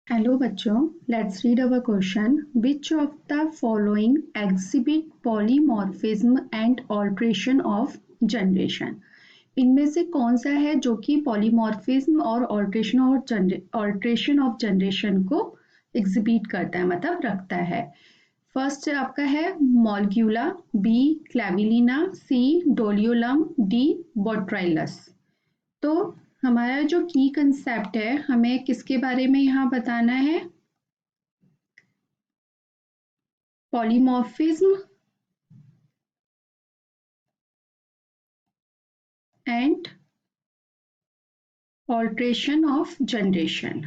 Hello बच्चों, let's read our question. Which of the following exhibit polymorphism and alteration of generation. इनमें से कौन सा है जो कि पॉलीमॉर्फिज्म और ऑल्ट्रेशन ऑफ जनरेशन को एग्जिबिट करता है, मतलब रखता है। फर्स्ट आपका है मॉलक्यूला, बी क्लेविलिना, सी डोलियोलम, डी बोट्राइलस। तो हमारा जो की कंसेप्ट है, हमें किसके बारे में यहाँ बताना है? Polymorphism and alteration of generation.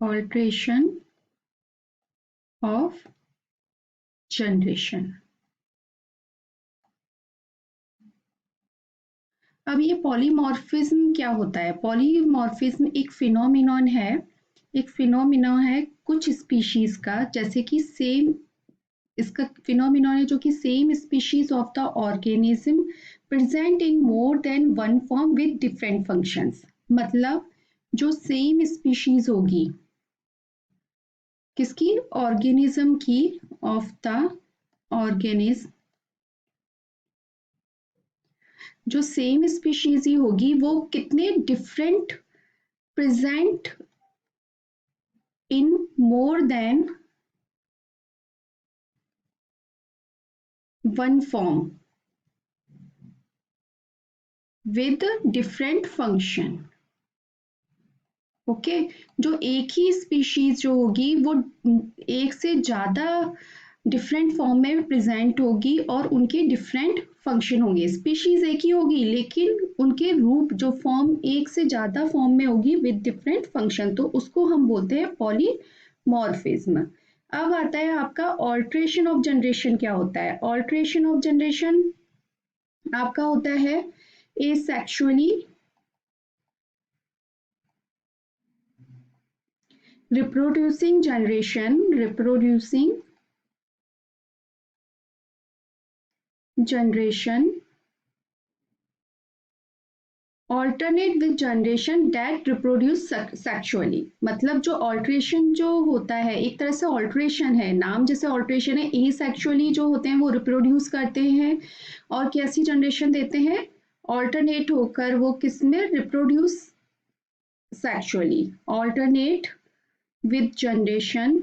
Alteration of generation. अब ये पॉलीमॉर्फिज्म क्या होता है? पॉलीमॉर्फिज्म एक फिनोमिनॉन है, कुछ स्पीशीज का, जैसे कि सेम, इसका फिनोमिनॉन है जो कि same species of the organism present in more than one form with different functions. मतलब जो सेम स्पीशीज होगी किसकी? ऑर्गेनिज्म की, ऑफ द ऑर्गेनिज्म, जो सेम स्पीशीज ही होगी वो कितने different present in more than one form with different function. Okay, जो एक ही स्पीशीज जो होगी वो एक से ज्यादा डिफरेंट फॉर्म में प्रेजेंट होगी और उनके डिफरेंट फंक्शन होंगे। स्पीशीज एक ही होगी लेकिन उनके रूप, जो फॉर्म एक से ज्यादा फॉर्म में होगी विद डिफरेंट फंक्शन, तो उसको हम बोलते हैं पॉलीमॉर्फिज्म। अब आता है आपका ऑल्ट्रेशन ऑफ जनरेशन। क्या होता है ऑल्ट्रेशन ऑफ जनरेशन? आपका होता है asexually reproducing generation alternate with generation that reproduce sexually। मतलब जो ऑल्ट्रेशन जो होता है, एक तरह से ऑल्ट्रेशन है, नाम जैसे ऑल्ट्रेशन है। एसेक्सुअली जो होते हैं वो रिप्रोड्यूस करते हैं और कैसी जनरेशन देते हैं? ऑल्टरनेट होकर वो किस में? Reproduce sexually. Alternate with generation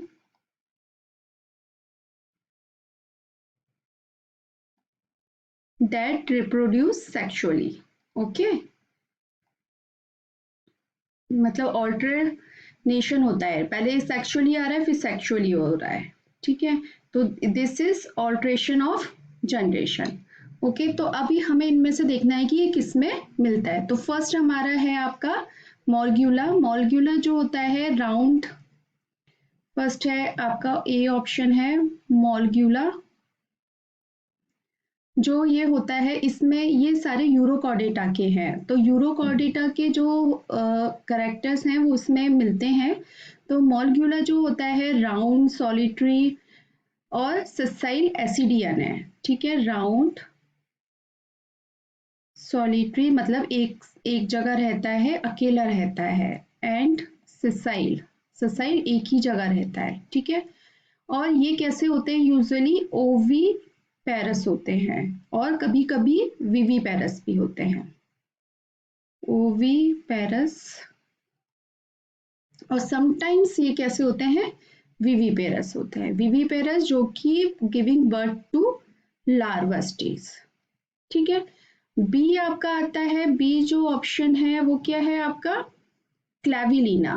that reproduce sexually। Okay, मतलब ऑल्टरनेशन होता है, पहले सेक्सुअली आ रहा है फिर सेक्सुअली हो रहा है। ठीक है, तो this is alteration of generation. Okay, तो अभी हमें इनमें से देखना है कि ये किस में मिलता है। तो फर्स्ट हमारा है आपका मॉलक्यूला। मॉलक्यूला जो होता है राउंड, फर्स्ट है आपका ए ऑप्शन है मॉलक्यूला। जो ये होता है इसमें ये सारे यूरोकॉर्डेटा के हैं, तो यूरोकॉर्डेटा के जो करेक्टर्स हैं वो इसमें मिलते हैं। तो मॉलक्यूला जो होता है राउंड, सॉलिटरी और ससाइल एसिडियन है। ठीक है, राउंड, सॉलिटरी मतलब एक जगह रहता है, अकेला रहता है, एंड ससाइल, ससाइल एक ही जगह रहता है। ठीक है, और ये कैसे होते हैं? यूजुअली ओवी पैरस होते हैं और कभी कभी विवी पैरस भी होते हैं। ओवी पैरस, और समटाइम्स ये कैसे होते हैं? विवी पैरस होते हैं। विवी पैरस जो कि giving birth to larva stage. ठीक है, बी आपका आता है, बी जो ऑप्शन है वो क्या है आपका? क्लेविलिना।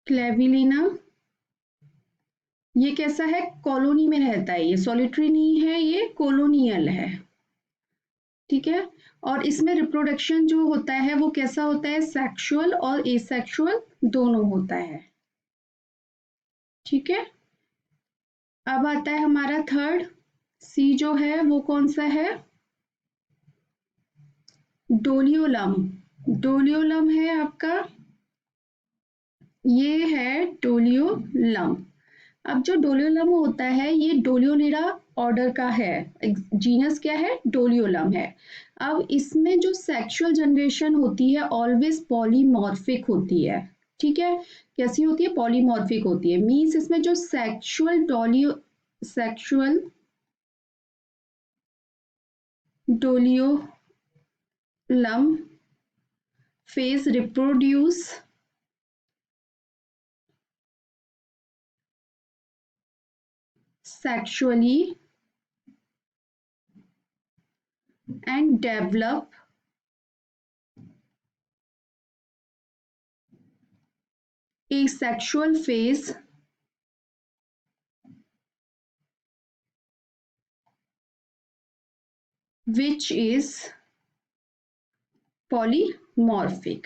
क्लेविलिना ये कैसा है? कॉलोनी में रहता है, ये सॉलिटरी नहीं है, ये कॉलोनियल है। ठीक है, और इसमें रिप्रोडक्शन जो होता है वो कैसा होता है? सेक्सुअल और एसेक्सुअल दोनों होता है। ठीक है, अब आता है हमारा थर्ड, सी जो है वो कौन सा है? डोलियोलम। डोलियोलम है आपका, ये है डोलियोलम। अब जो डोलियोलम होता है ये डोलियोलिडा ऑर्डर का है, जीनस क्या है, डोलियोलम है। अब इसमें जो सेक्सुअल जनरेशन होती है ऑलवेज पॉलीमॉर्फिक होती है, ठीक है। कैसी होती है, पॉलीमॉर्फिक होती है, मींस इसमें जो sexual Doliolum phase reproduce sexually and develop a sexual phase which is polymorphic।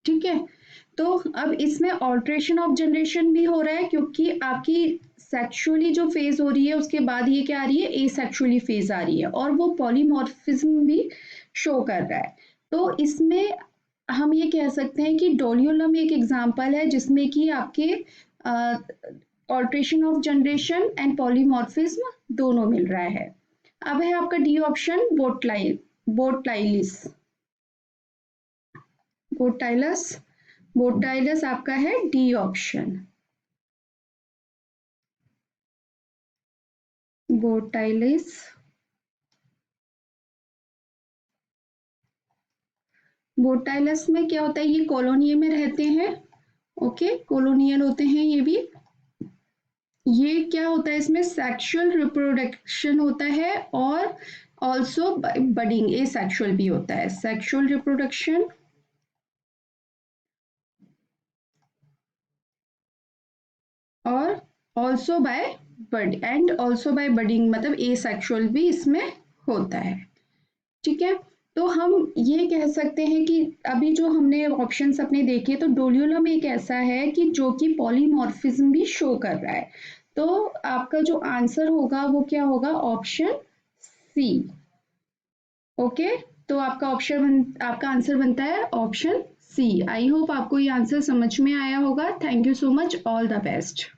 ठीक है, तो अब इसमें ऑल्ट्रेशन ऑफ जनरेशन भी हो रहा है क्योंकि आपकी सेक्सुअली जो फेज हो रही है उसके बाद ये क्या आ रही है, ए सेक्सुअली फेज आ रही है, और वो पॉलीमॉर्फिज्म भी शो कर रहा है। तो इसमें हम ये कह सकते हैं कि डोलियोलम एक एग्जाम्पल है जिसमें कि आपके alteration of generation and polymorphism दोनों मिल रहा है। अब है आपका डी ऑप्शन, बोटाइलिस। बोटाइलस आपका है डी ऑप्शन, बोटाइलिस। बोटाइलस में क्या होता है, ये कॉलोनिया में रहते हैं, ओके, कॉलोनियल होते हैं ये भी। ये क्या होता है, इसमें सेक्सुअल रिप्रोडक्शन होता है और ऑल्सो बडिंग, ए सेक्सुअल भी होता है, सेक्सुअल रिप्रोडक्शन और also by bud and also by budding, मतलब ए सेक्सुअल भी इसमें होता है। ठीक है, तो हम ये कह सकते हैं कि अभी जो हमने ऑप्शंस अपने देखे, तो डोलियोलम एक ऐसा है कि जो कि पॉलीमॉर्फिज्म भी शो कर रहा है। तो आपका जो आंसर होगा वो क्या होगा, ऑप्शन सी। ओके, तो आपका आंसर बनता है ऑप्शन सी। आई होप आपको ये आंसर समझ में आया होगा। Thank you so much, all the best.